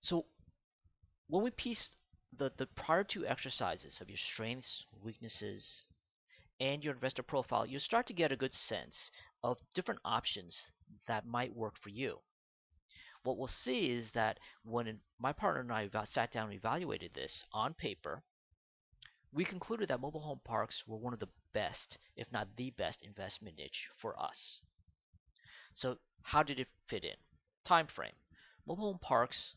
So when we piece the prior two exercises of your strengths, weaknesses, and your investor profile, you start to get a good sense of different options that might work for you. What we'll see is that when my partner and I sat down and evaluated this on paper, we concluded that mobile home parks were one of the best, if not the best, investment niche for us. So, how did it fit in? Time frame. Mobile home parks,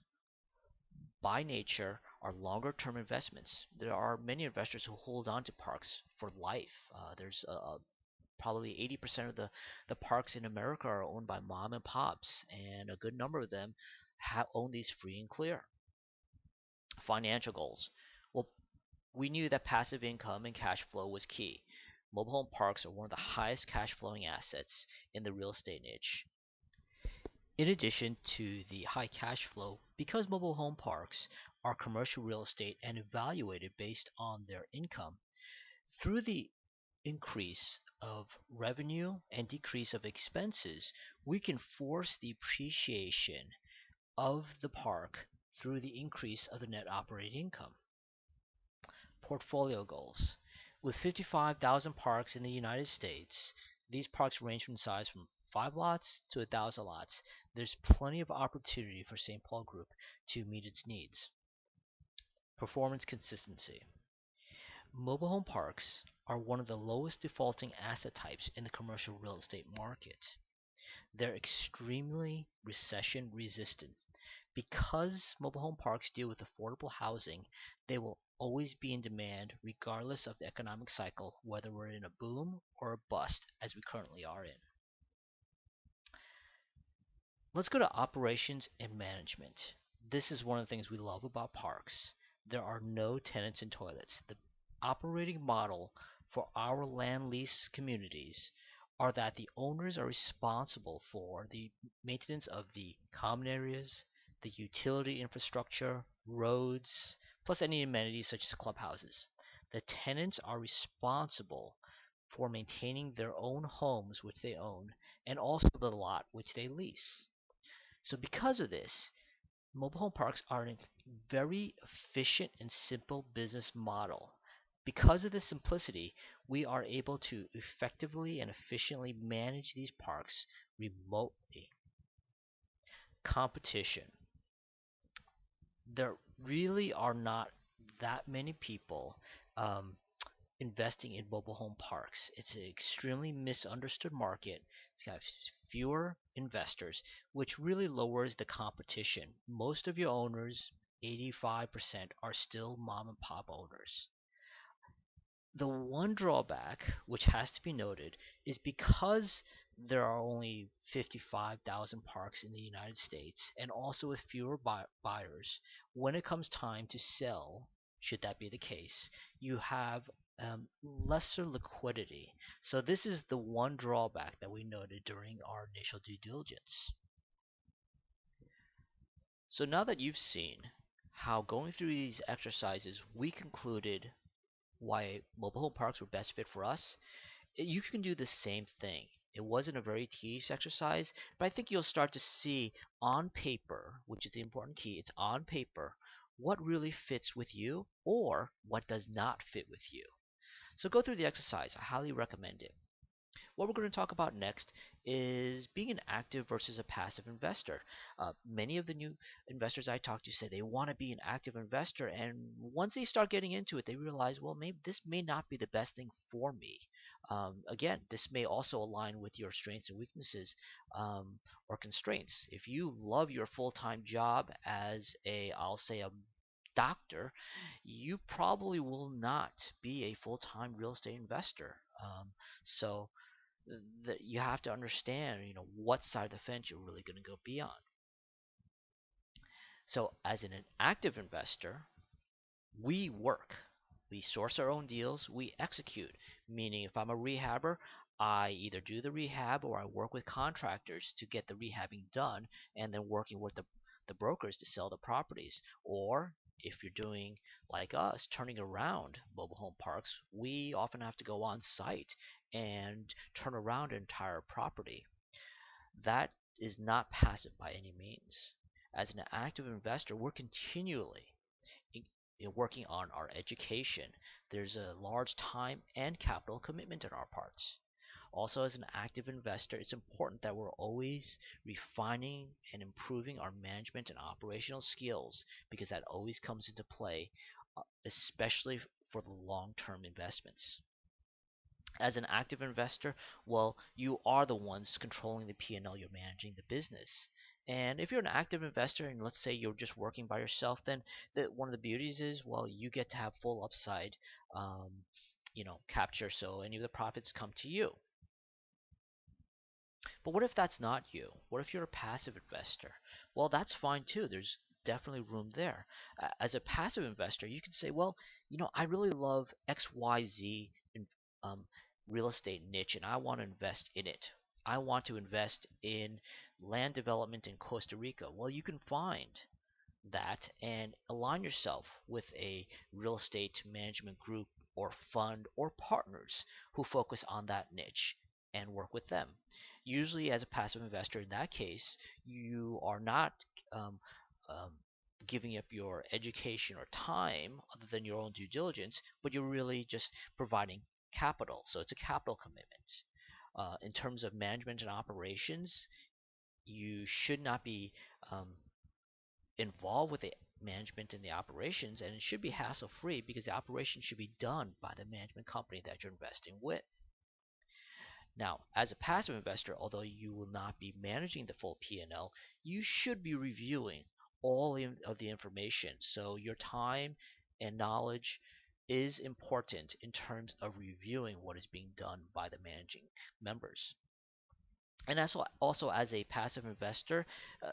by nature, are longer term investments. There are many investors who hold on to parks for life. There's probably 80% of the parks in America are owned by mom and pops, and a good number of them own these free and clear. Financial goals. Well, we knew that passive income and cash flow was key. Mobile home parks are one of the highest cash flowing assets in the real estate niche. In addition to the high cash flow, because mobile home parks are commercial real estate and evaluated based on their income, through the increase of revenue and decrease of expenses, we can force the appreciation of the park through the increase of the net operating income. Portfolio goals. With 55,000 parks in the United States, these parks range from size from 5 lots to 1,000 lots. There's plenty of opportunity for St. Paul Group to meet its needs. Performance consistency. Mobile home parks are one of the lowest defaulting asset types in the commercial real estate market. They're extremely recession resistant. Because mobile home parks deal with affordable housing, they will always be in demand regardless of the economic cycle, whether we're in a boom or a bust, as we currently are in. Let's go to operations and management. This is one of the things we love about parks. There are no tenants and toilets. The operating model for our land lease communities are that the owners are responsible for the maintenance of the common areas, the utility infrastructure, roads, plus any amenities such as clubhouses. The tenants are responsible for maintaining their own homes which they own and also the lot which they lease. So because of this, mobile home parks are a very efficient and simple business model. Because of the simplicity, we are able to effectively and efficiently manage these parks remotely. Competition. There really are not that many people um, investing in mobile home parks. It's an extremely misunderstood market. It's got fewer investors, which really lowers the competition. Most of your owners, 85%, are still mom and pop owners. The one drawback, which has to be noted, is because there are only 55,000 parks in the United States and also with fewer buyers, when it comes time to sell, should that be the case, you have lesser liquidity. So this is the one drawback that we noted during our initial due diligence. So now that you've seen how going through these exercises we concluded why mobile home parks were best fit for us, you can do the same thing. It wasn't a very tedious exercise, but I think you'll start to see on paper, which is the important key, it's on paper, what really fits with you or what does not fit with you. So go through the exercise. I highly recommend it. What we're going to talk about next is being an active versus a passive investor. Many of the new investors I talk to say they want to be an active investor, and once they start getting into it, they realize, well, maybe this may not be the best thing for me. Again, this may also align with your strengths and weaknesses or constraints. If you love your full-time job as I'll say a doctor, you probably will not be a full-time real estate investor. So that you have to understand, what side of the fence you're really going to go be on. So, as an active investor, we work. We source our own deals. We execute. Meaning, if I'm a rehabber, I either do the rehab or I work with contractors to get the rehabbing done, and then working with the brokers to sell the properties. Or if you're doing like us, turning around mobile home parks, we often have to go on site and turn around an entire property. That is not passive by any means. as an active investor, we're continually working on our education. There's a large time and capital commitment on our parts. Also, as an active investor, it's important that we're always refining and improving our management and operational skills because that always comes into play, especially for the long-term investments. As an active investor, well, you are the ones controlling the P&L. You're managing the business. And if you're an active investor and let's say you're just working by yourself, then one of the beauties is, well, you get to have full upside, um, capture. So any of the profits come to you. But what if that's not you? What if you're a passive investor? Well, that's fine too. There's definitely room there. As a passive investor, you can say, well, I really love XYZ in, um, real estate niche and I want to invest in it. I want to invest in land development in Costa Rica. Well, you can find that and align yourself with a real estate management group or fund or partners who focus on that niche and work with them. Usually, as a passive investor, in that case, you are not um, um, giving up your education or time other than your own due diligence, but you're really just providing capital. So it's a capital commitment. In terms of management and operations, you should not be um, involved with the management and the operations, and it should be hassle free because the operation should be done by the management company that you're investing with. Now, as a passive investor, although you will not be managing the full P&L, you should be reviewing all of the information. So your time and knowledge is important in terms of reviewing what is being done by the managing members. And also as a passive investor, uh,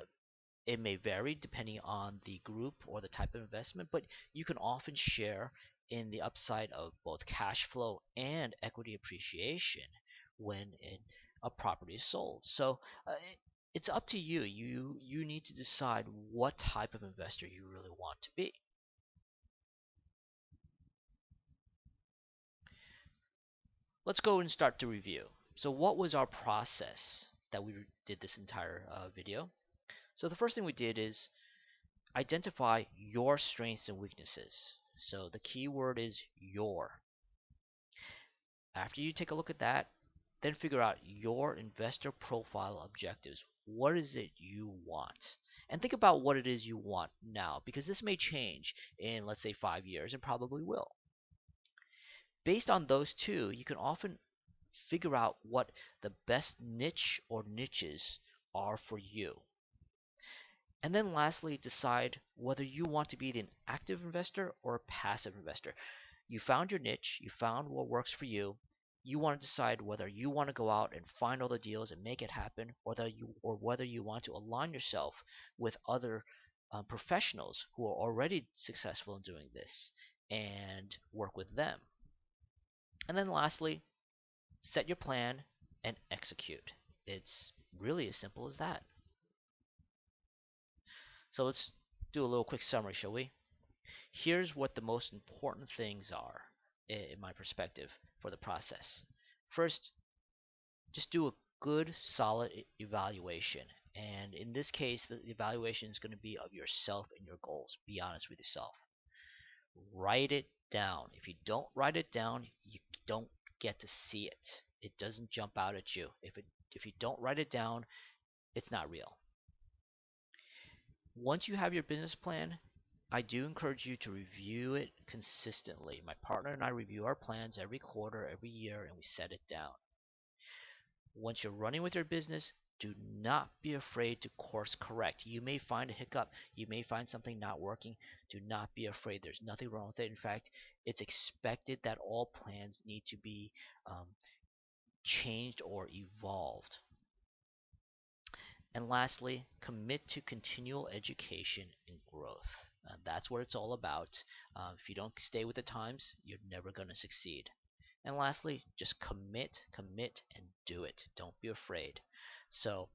it may vary depending on the group or the type of investment, but you can often share in the upside of both cash flow and equity appreciation when a property is sold. So it's up to you. You need to decide what type of investor you really want to be. Let's go and start to review. So what was our process that we did this entire video? So the first thing we did is identify your strengths and weaknesses. So the key word is your. After you take a look at that, then figure out your investor profile objectives. What is it you want? And think about what it is you want now, because this may change in, let's say, 5 years, and probably will. Based on those two, you can often figure out what the best niche or niches are for you. And then lastly, decide whether you want to be an active investor or a passive investor. You found your niche, you found what works for you. You want to decide whether you want to go out and find all the deals and make it happen, or whether you want to align yourself with other professionals who are already successful in doing this and work with them. And then lastly, set your plan and execute. It's really as simple as that. So let's do a little quick summary, shall we? Here's what the most important things are, in my perspective, for the process. First, just do a good, solid evaluation. And in this case, the evaluation is going to be of yourself and your goals. Be honest with yourself. Write it down. If you don't write it down, you don't get to see it. It doesn't jump out at you. If you don't write it down, it's not real. Once you have your business plan, I do encourage you to review it consistently. My partner and I review our plans every quarter, every year, and we set it down. Once you're running with your business, do not be afraid to course correct. You may find a hiccup. You may find something not working. Do not be afraid. There's nothing wrong with it. In fact, it's expected that all plans need to be changed or evolved. And lastly, commit to continual education and growth. That's what it's all about. If you don't stay with the times, you're never going to succeed. And lastly, just commit, and do it. Don't be afraid. So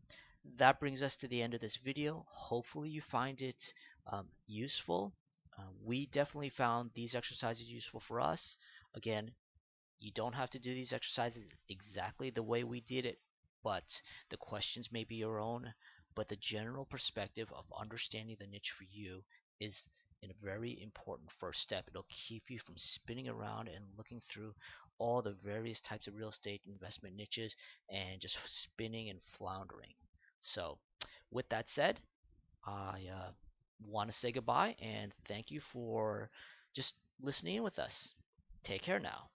that brings us to the end of this video. Hopefully you find it useful. We definitely found these exercises useful for us. Again, you don't have to do these exercises exactly the way we did it, but the questions may be your own. but the general perspective of understanding the niche for you is a very important first step. It'll keep you from spinning around and looking through all the various types of real estate investment niches and just spinning and floundering. So, with that said, I want to say goodbye and thank you for just listening in with us. Take care now.